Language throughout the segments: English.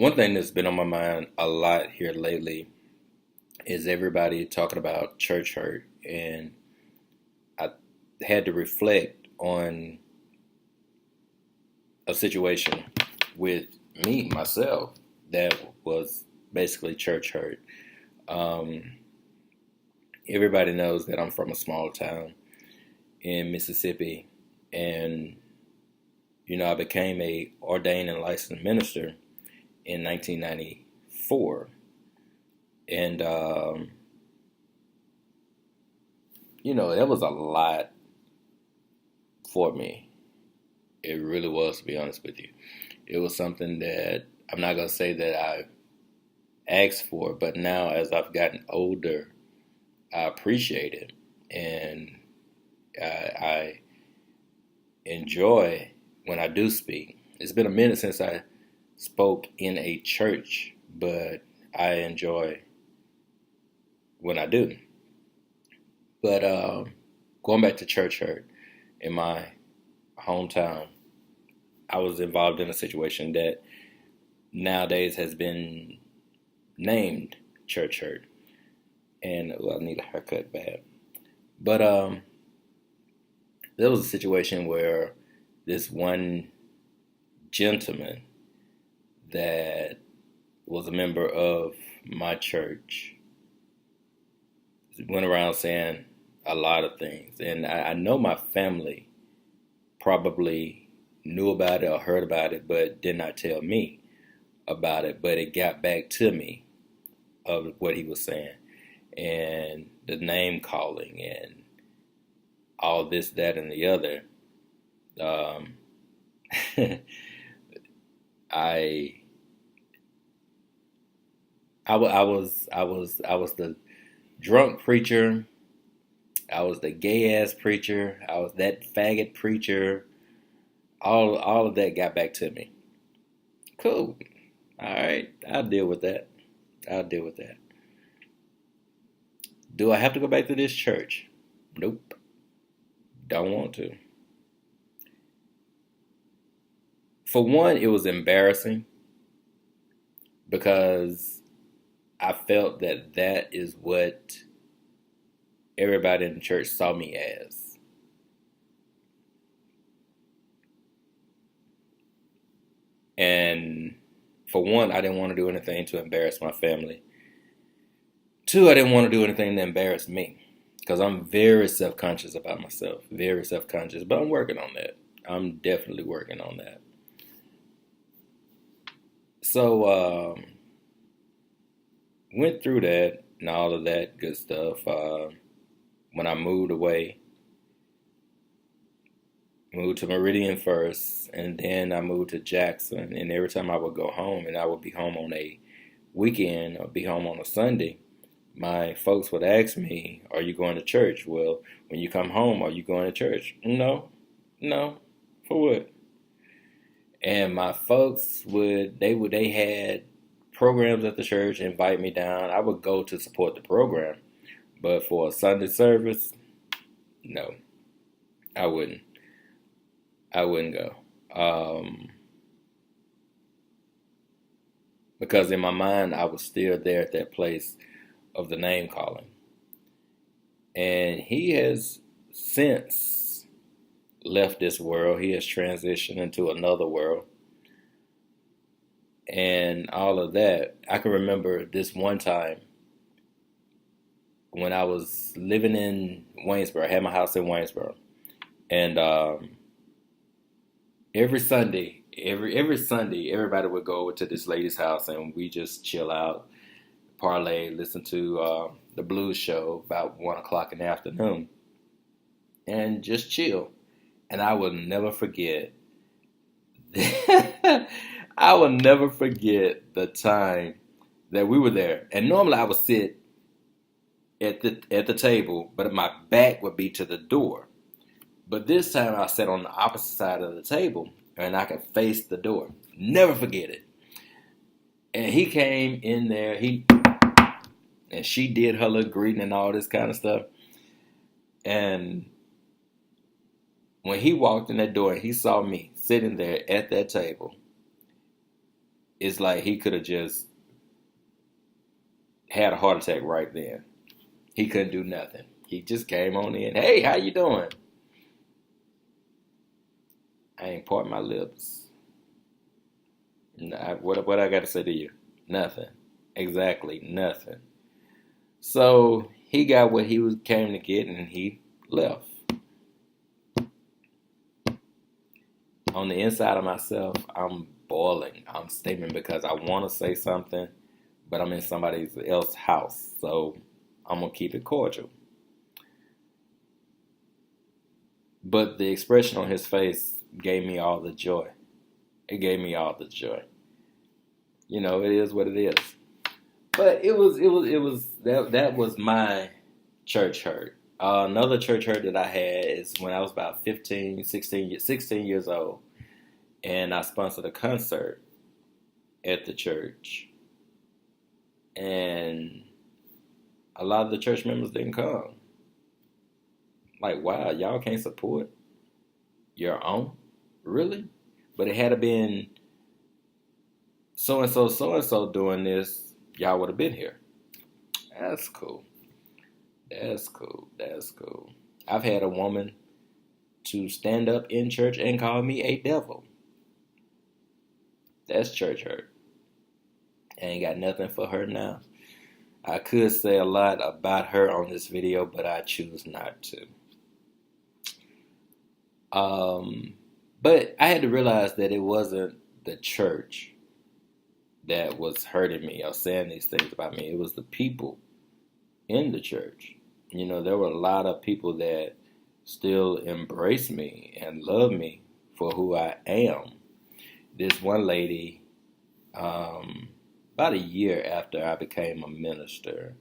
One thing that's been on my mind a lot here lately is everybody talking about church hurt, and I had to reflect on a situation with me myself that was basically church hurt. Um, Everybody knows that I'm from a small town in Mississippi, and I became a ordained and licensed minister in 1994, and that was a lot for me. It really was, to be honest with you. It was something that I'm not gonna say that I asked for, but now as I've gotten older, I appreciate it, and I enjoy when I do speak. It's been a minute since I spoke in a church, but I enjoy when I do. But going back to church hurt in my hometown, I was involved in a situation that nowadays has been named church hurt, and well, I need a haircut bad. But there was a situation where this one gentleman that was a member of my church went around saying a lot of things, and I know my family probably knew about it or heard about it, but did not tell me about it. But it got back to me of what he was saying, and the name calling, and all this, that, and the other. Um, I, I was the drunk preacher. I was the gay ass preacher. I was that faggot preacher. All of that got back to me. Cool. All right. I'll deal with that. I'll deal with that. Do I have to go back to this church? Nope. Don't want to. For one, it was embarrassing because I felt that that is what everybody in the church saw me as. And for one, I didn't want to do anything to embarrass my family. Two, I didn't want to do anything to embarrass me because I'm very self-conscious about myself, very self-conscious, but I'm working on that. I'm definitely working on that. So, went through that and all of that good stuff. When I moved away, moved to Meridian first, and then I moved to Jackson. And every time I would go home, and I would be home on a weekend or be home on a Sunday, my folks would ask me, "Are you going to church?" Well, when you come home, are you going to church? No, no. For what? And my folks they had programs at the church, invite me down. I would go to support the program, but for a Sunday service, no, I wouldn't. I wouldn't go. Because in my mind, I was still there at that place of the name calling. And he has since left this world. He has transitioned into another world. And all of that. I can remember this one time when I was living in Waynesboro. I had my house in Waynesboro. And every Sunday, everybody would go over to this lady's house, and we just chill out, parlay, listen to the blues show about 1 o'clock in the afternoon, and just chill. And I will never forget. I will never forget the time that we were there. And normally I would sit at the table, but my back would be to the door. But this time I sat on the opposite side of the table, and I could face the door. Never forget it. And he came in there, and she did her little greeting and all this kind of stuff. And when he walked in that door and he saw me sitting there at that table, it's like he could have just had a heart attack right then. He couldn't do nothing. He just came on in. Hey, how you doing? I ain't part my lips. Nah, what I got to say to you? Nothing. Exactly nothing. So he got what came to get, and he left. On the inside of myself, I'm boiling. I'm steaming because I want to say something, but I'm in somebody else's house, so I'm gonna keep it cordial. But the expression on his face gave me all the joy. It gave me all the joy. You know, it is what it is. But that was my church hurt. Another church hurt that I had is when I was about 15, 16 years old, and I sponsored a concert at the church, and a lot of the church members didn't come. Like, wow, y'all can't support your own? Really? But it had to been so-and-so doing this, y'all would have been here. That's cool. That's cool. That's cool. I've had a woman to stand up in church and call me a devil. That's church hurt. I ain't got nothing for her now. I could say a lot about her on this video, but I choose not to. But I had to realize that it wasn't the church that was hurting me or saying these things about me. It was the people in the church. You know, there were a lot of people that still embrace me and love me for who I am. This one lady, about a year after I became a minister,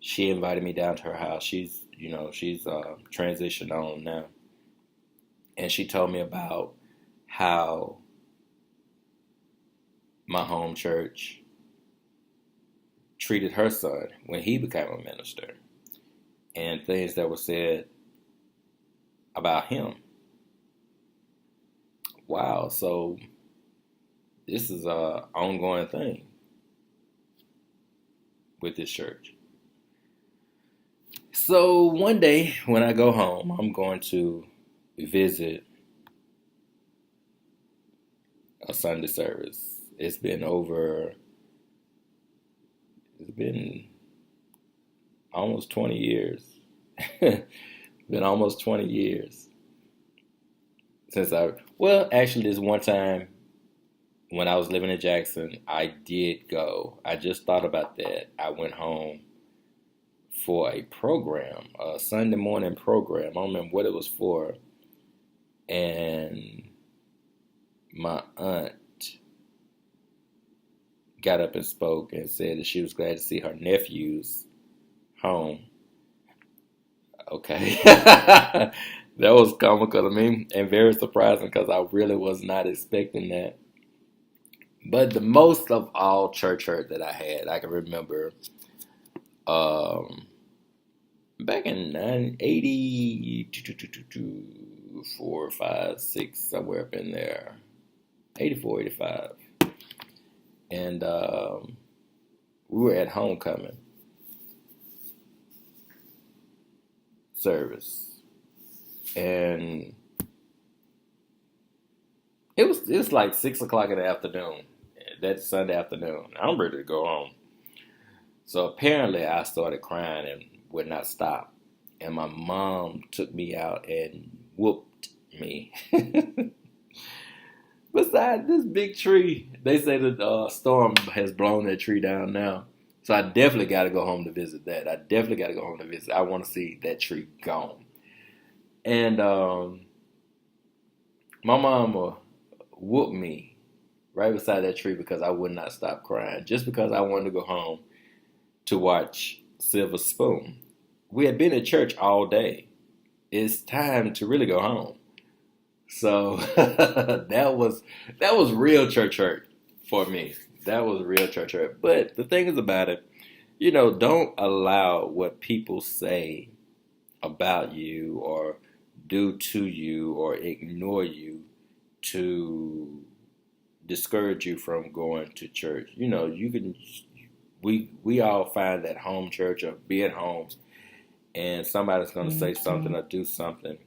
she invited me down to her house. She's transitioned on now. And she told me about how my home church treated her son when he became a minister, and things that were said about him. Wow, so this is an ongoing thing with this church. So one day when I go home, I'm going to visit a Sunday service. It's been almost 20 years. Been almost 20 years since actually this one time when I was living in Jackson, I did go. I just thought about that. I went home for a program, a Sunday morning program. I don't remember what it was for. And my aunt got up and spoke and said that she was glad to see her nephews home. Okay. That was comical to me and very surprising because I really was not expecting that. But the most of all church hurt that I had, I can remember back in 1980, 4, 5, 6, somewhere up in there, 84, 85. And we were at homecoming service, and it was like 6 o'clock in the afternoon, that Sunday afternoon. I'm ready to go home. So apparently I started crying and would not stop, and my mom took me out and whooped me. Beside this big tree, they say the storm has blown that tree down now. So I definitely got to go home to visit that. I want to see that tree gone. And my mama whooped me right beside that tree because I would not stop crying. Just because I wanted to go home to watch Silver Spoon. We had been at church all day. It's time to really go home. So that was real church hurt for me. That was real church hurt. But the thing is about it, don't allow what people say about you or do to you or ignore you to discourage you from going to church. You know, you can. We all find that home church or be at home, and somebody's going to say something or do something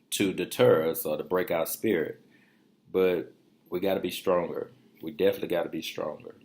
to deter us or to break our spirit. But we got to be stronger. We definitely got to be stronger.